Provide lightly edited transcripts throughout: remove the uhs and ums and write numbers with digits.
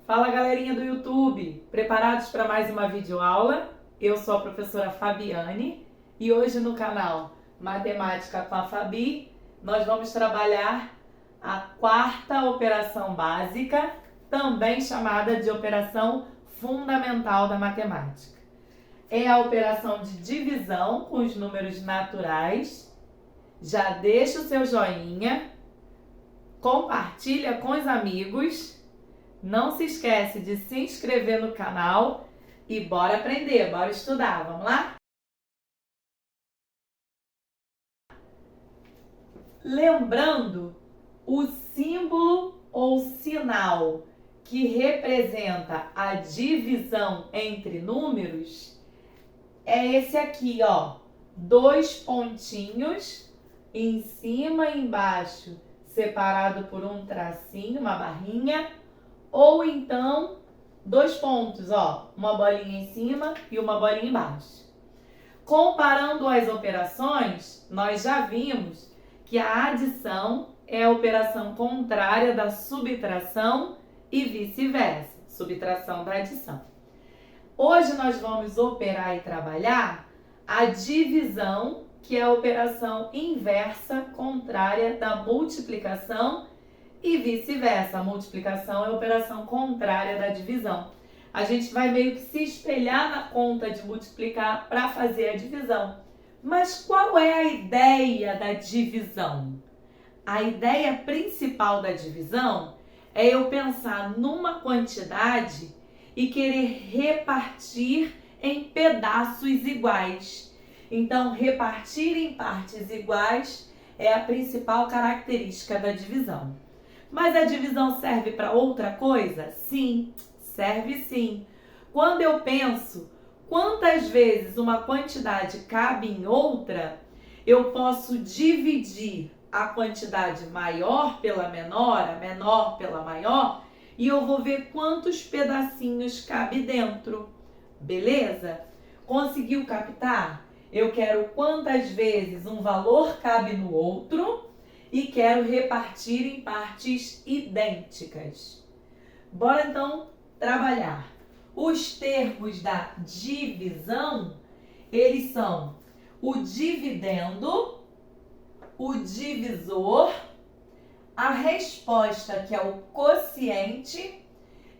Fala galerinha do YouTube, preparados para mais uma videoaula? Eu sou a professora Fabiane e hoje no canal Matemática com a Fabi nós vamos trabalhar a quarta operação básica, também chamada de operação fundamental da matemática. É a operação de divisão com os números naturais. Já deixa o seu joinha, compartilha com os amigos. Não se esquece de se inscrever no canal e bora aprender, bora estudar, vamos lá? Lembrando, o símbolo ou sinal que representa a divisão entre números é esse aqui, ó. 2 pontinhos em cima e embaixo, separado por um tracinho, uma barrinha. Ou então, 2 pontos, ó, uma bolinha em cima e uma bolinha embaixo. Comparando as operações, nós já vimos que a adição é a operação contrária da subtração e vice-versa, subtração da adição. Hoje nós vamos operar e trabalhar a divisão, que é a operação inversa contrária da multiplicação e vice-versa. A multiplicação é a operação contrária da divisão. A gente vai meio que se espelhar na conta de multiplicar para fazer a divisão. Mas qual é a ideia da divisão? A ideia principal da divisão é eu pensar numa quantidade e querer repartir em pedaços iguais. Então, repartir em partes iguais é a principal característica da divisão. Mas a divisão serve para outra coisa? Sim, serve sim. Quando eu penso quantas vezes uma quantidade cabe em outra, eu posso dividir a quantidade maior pela menor, a menor pela maior, e eu vou ver quantos pedacinhos cabe dentro. Beleza? Conseguiu captar? Eu quero quantas vezes um valor cabe no outro e quero repartir em partes idênticas. Bora então trabalhar. Os termos da divisão, eles são o dividendo, o divisor, a resposta, que é o quociente,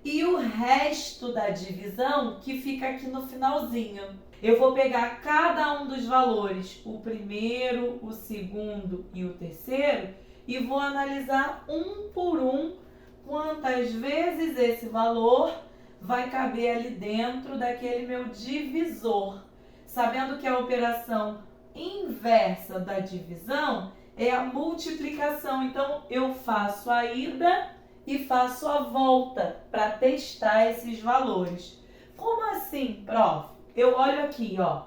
e o resto da divisão, que fica aqui no finalzinho. Eu vou pegar cada um dos valores, o primeiro, o segundo e o terceiro, e vou analisar um por um quantas vezes esse valor vai caber ali dentro daquele meu divisor. Sabendo que a operação inversa da divisão é a multiplicação. Então, eu faço a ida e faço a volta para testar esses valores. Como assim, prof? Eu olho aqui, ó.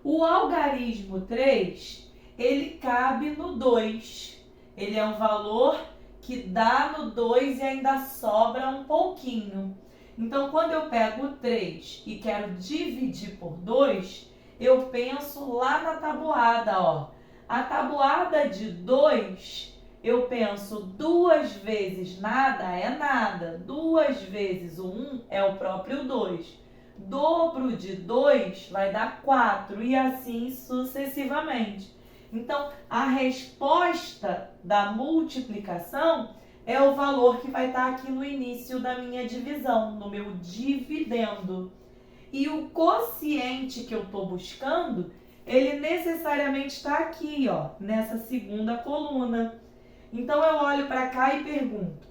O algarismo 3, ele cabe no 2. Ele é um valor que dá no 2 e ainda sobra um pouquinho. Então, quando eu pego o 3 e quero dividir por 2, eu penso lá na tabuada, ó. A tabuada de 2, eu penso 2 vezes nada é nada. 2 vezes o 1 é o próprio 2. Dobro de 2 vai dar 4 e assim sucessivamente. Então, a resposta da multiplicação é o valor que vai estar aqui no início da minha divisão, no meu dividendo. E o quociente que eu estou buscando, ele necessariamente está aqui, ó, nessa segunda coluna. Então, eu olho para cá e pergunto,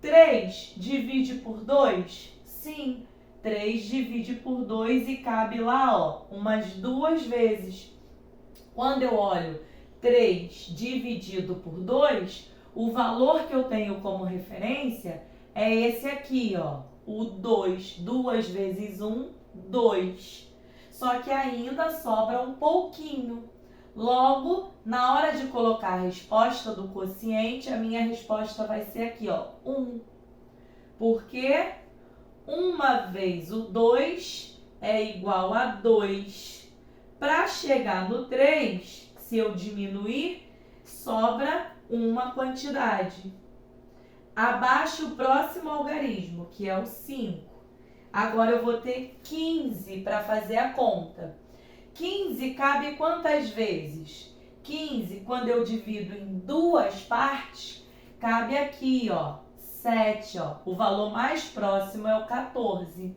3 divide por 2? Sim, 3 divide por 2 e cabe lá, ó, umas 2 vezes. Quando eu olho 3 dividido por 2, o valor que eu tenho como referência é esse aqui, ó, o 2. 2 vezes 1, 2. Só que ainda sobra um pouquinho. Logo, na hora de colocar a resposta do quociente, a minha resposta vai ser aqui, ó, 1. Porque 1 vezes o 2 é igual a 2. Para chegar no 3, se eu diminuir, sobra uma quantidade. Abaixo o próximo algarismo, que é o 5. Agora eu vou ter 15 para fazer a conta. 15 cabe quantas vezes? 15, quando eu divido em duas partes, cabe aqui, ó, 7, ó. O valor mais próximo é o 14.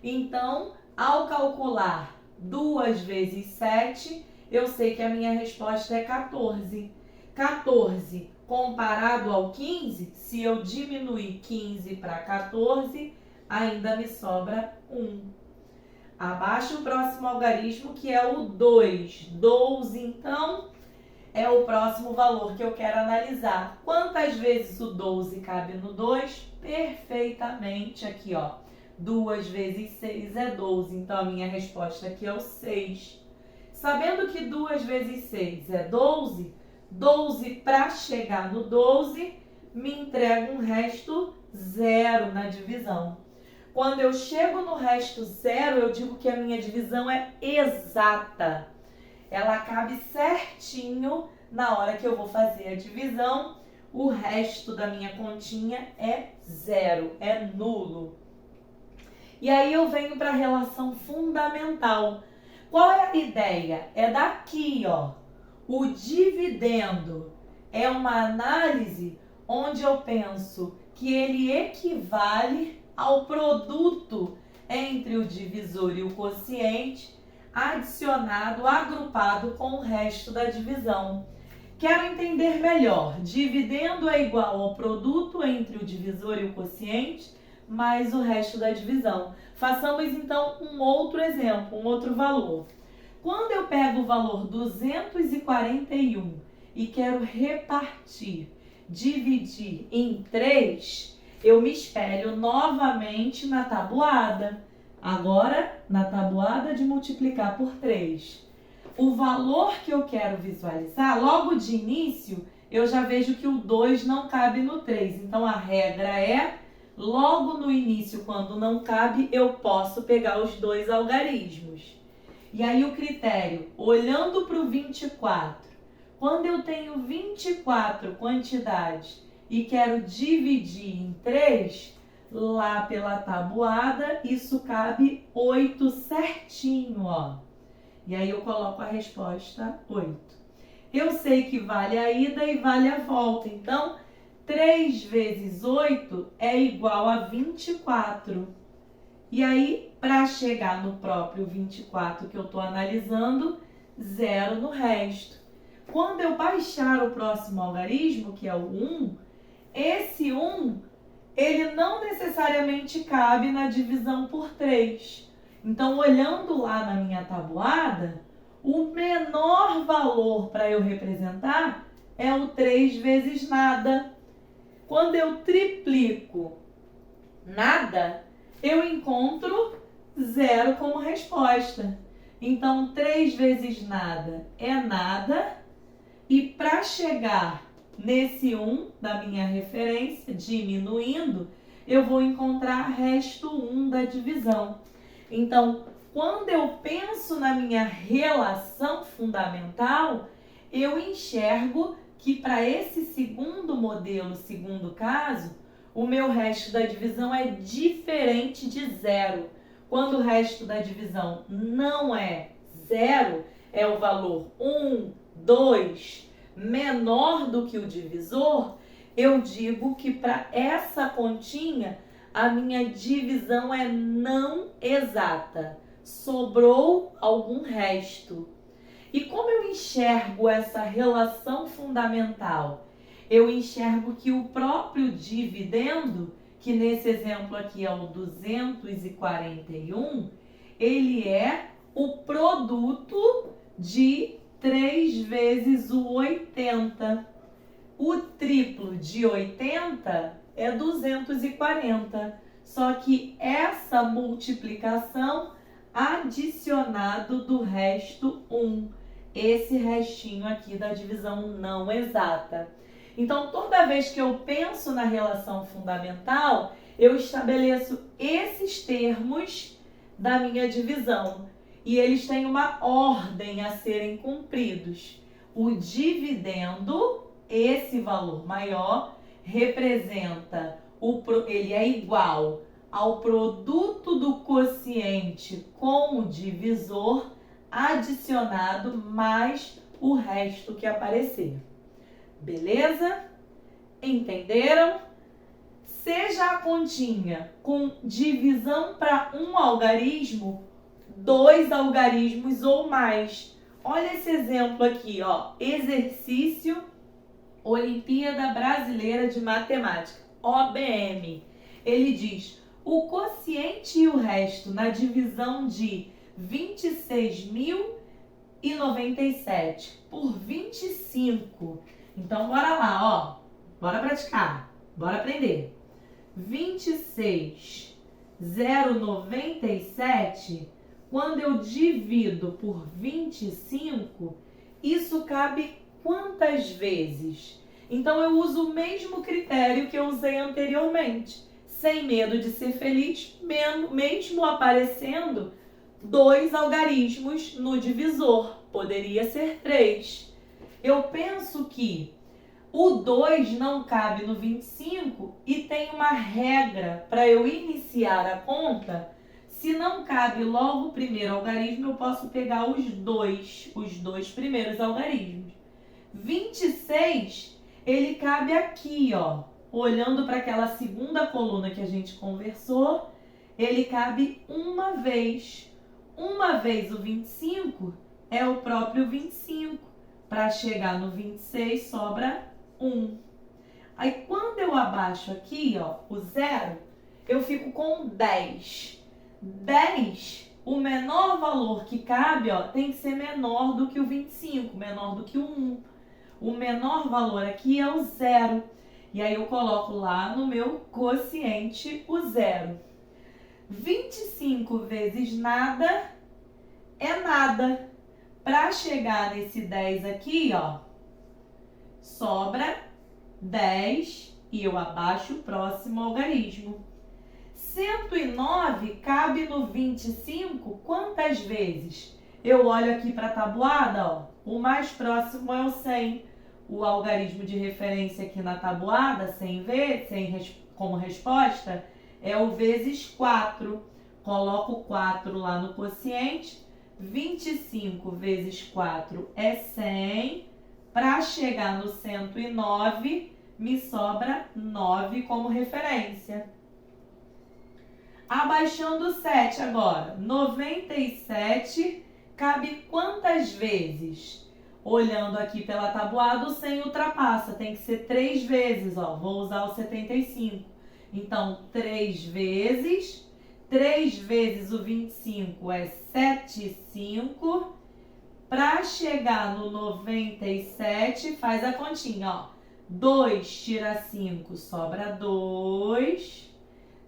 Então, ao calcular 2 vezes 7, eu sei que a minha resposta é 14. 14 comparado ao 15, se eu diminuir 15 para 14, ainda me sobra 1. Abaixo o próximo algarismo, que é o 2. 12, então, é o próximo valor que eu quero analisar. Quantas vezes o 12 cabe no 2? Perfeitamente aqui, ó. 2 vezes 6 é 12, então a minha resposta aqui é o 6. Sabendo que 2 vezes 6 é 12, 12 para chegar no 12 me entrega um resto 0 na divisão. Quando eu chego no resto 0, eu digo que a minha divisão é exata. Ela cabe certinho na hora que eu vou fazer a divisão. O resto da minha continha é 0, é nulo. E aí eu venho para a relação fundamental. Qual é a ideia? É daqui, ó. O dividendo é uma análise onde eu penso que ele equivale ao produto entre o divisor e o quociente, adicionado, agrupado com o resto da divisão. Quero entender melhor. Dividendo é igual ao produto entre o divisor e o quociente, mais o resto da divisão. Façamos então um outro exemplo, um outro valor. Quando eu pego o valor 241 e quero repartir, dividir em 3, eu me espelho novamente na tabuada. Agora, na tabuada de multiplicar por 3. O valor que eu quero visualizar, logo de início, eu já vejo que o 2 não cabe no 3. Então, a regra é, logo no início, quando não cabe, eu posso pegar os dois algarismos. E aí o critério, olhando para o 24, quando eu tenho 24 quantidades e quero dividir em 3, lá pela tabuada, isso cabe 8 certinho, ó. E aí eu coloco a resposta 8. Eu sei que vale a ida e vale a volta, então 3 vezes 8 é igual a 24. E aí, para chegar no próprio 24 que eu estou analisando, 0 no resto. Quando eu baixar o próximo algarismo, que é o 1, esse 1, ele não necessariamente cabe na divisão por 3. Então, olhando lá na minha tabuada, o menor valor para eu representar é o 3 vezes nada. Quando eu triplico nada, eu encontro 0 como resposta. Então, 3 vezes nada é nada. E para chegar nesse 1 da minha referência, diminuindo, eu vou encontrar resto 1 da divisão. Então, quando eu penso na minha relação fundamental, eu enxergo que para esse segundo modelo, segundo caso, o meu resto da divisão é diferente de 0. Quando o resto da divisão não é 0, é o valor 1, 2, menor do que o divisor, eu digo que para essa continha, a minha divisão é não exata. Sobrou algum resto. E como eu enxergo essa relação fundamental? Eu enxergo que o próprio dividendo, que nesse exemplo aqui é o 241, ele é o produto de 3 vezes o 80. O triplo de 80 é 240. Só que essa multiplicação adicionado do resto 1. Esse restinho aqui da divisão não exata. Então, toda vez que eu penso na relação fundamental, eu estabeleço esses termos da minha divisão. E eles têm uma ordem a serem cumpridos. O dividendo, esse valor maior, representa, ele é igual ao produto do quociente com o divisor adicionado mais o resto que aparecer. Beleza? Entenderam? Seja a continha com divisão para um algarismo, 2 algarismos ou mais. Olha esse exemplo aqui, ó. Exercício Olimpíada Brasileira de Matemática, OBM. Ele diz: o quociente e o resto na divisão de 26.097 por 25. Então, bora lá, ó. Bora praticar. Bora aprender. 26.097, quando eu divido por 25, isso cabe quantas vezes? Então, eu uso o mesmo critério que eu usei anteriormente. Sem medo de ser feliz, mesmo aparecendo 2 algarismos no divisor. Poderia ser 3. Eu penso que o 2 não cabe no 25 e tem uma regra para eu iniciar a conta. Se não cabe logo o primeiro algarismo, eu posso pegar os dois primeiros algarismos. 26, ele cabe aqui, ó. Olhando para aquela segunda coluna que a gente conversou, ele cabe uma vez. Uma vez o 25 é o próprio 25. Para chegar no 26, sobra 1. Aí, quando eu abaixo aqui, ó, o 0, eu fico com 10. 10, o menor valor que cabe, ó, tem que ser menor do que o 25, menor do que o 1. O menor valor aqui é o 0. E aí eu coloco lá no meu quociente o 0. 25 vezes nada é nada. Para chegar nesse 10 aqui, ó, sobra 10 e eu abaixo o próximo algarismo. 109 cabe no 25 quantas vezes? Eu olho aqui para a tabuada, ó, o mais próximo é o 100. O algarismo de referência aqui na tabuada, 100 vezes, como resposta, é o vezes 4. Coloco 4 lá no quociente. 25 vezes 4 é 100. Para chegar no 109, me sobra 9 como referência. Abaixando o 7 agora. 97 cabe quantas vezes? Olhando aqui pela tabuada, o 100 ultrapassa. Tem que ser 3 vezes, ó. Vou usar o 75. Então, 3 vezes. 3 vezes o 25 é 75. Para chegar no 97, faz a continha, ó. 2 tira 5, sobra 2.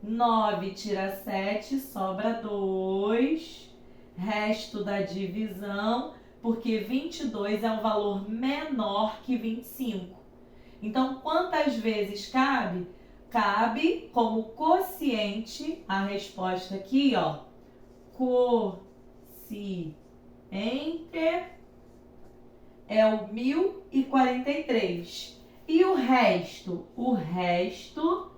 9 tira 7, sobra 2. Resto da divisão, porque 22 é um valor menor que 25. Então, quantas vezes cabe? Cabe como quociente, a resposta aqui, ó, quociente é o 1043. E o resto? O resto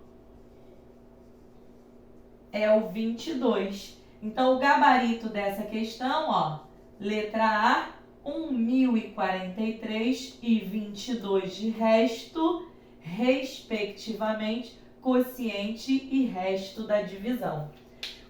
é o 22. Então, o gabarito dessa questão, ó, letra A, 1043 e 22 de resto, respectivamente, quociente e resto da divisão.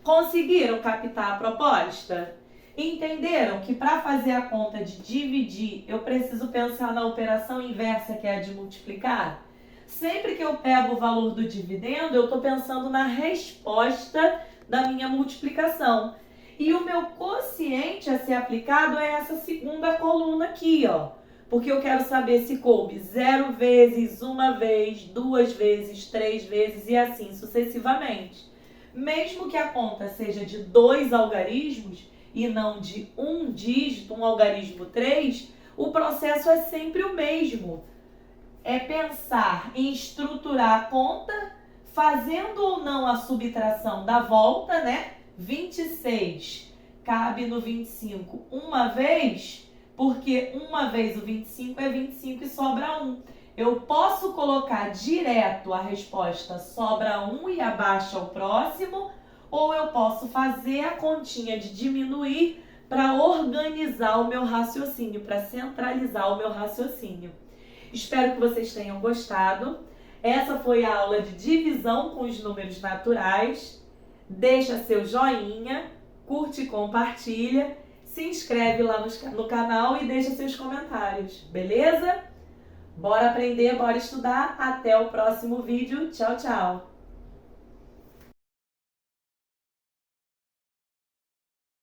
Conseguiram captar a proposta? Entenderam que para fazer a conta de dividir, eu preciso pensar na operação inversa, que é a de multiplicar? Sempre que eu pego o valor do dividendo, eu estou pensando na resposta da minha multiplicação. E o meu quociente a ser aplicado é essa segunda coluna aqui, ó. Porque eu quero saber se coube 0 vezes, 1 vez, 2 vezes, 3 vezes e assim sucessivamente. Mesmo que a conta seja de 2 algarismos e não de um dígito, um algarismo 3, o processo é sempre o mesmo. É pensar em estruturar a conta, fazendo ou não a subtração da volta, né? 26 cabe no 25 uma vez, porque uma vez o 25 é 25 e sobra 1. Eu posso colocar direto a resposta sobra 1 e abaixa o próximo, ou eu posso fazer a continha de diminuir para organizar o meu raciocínio, para centralizar o meu raciocínio. Espero que vocês tenham gostado. Essa foi a aula de divisão com os números naturais. Deixa seu joinha, curte e compartilha, se inscreve lá no canal e deixa seus comentários, beleza? Bora aprender, bora estudar. Até o próximo vídeo. Tchau, tchau!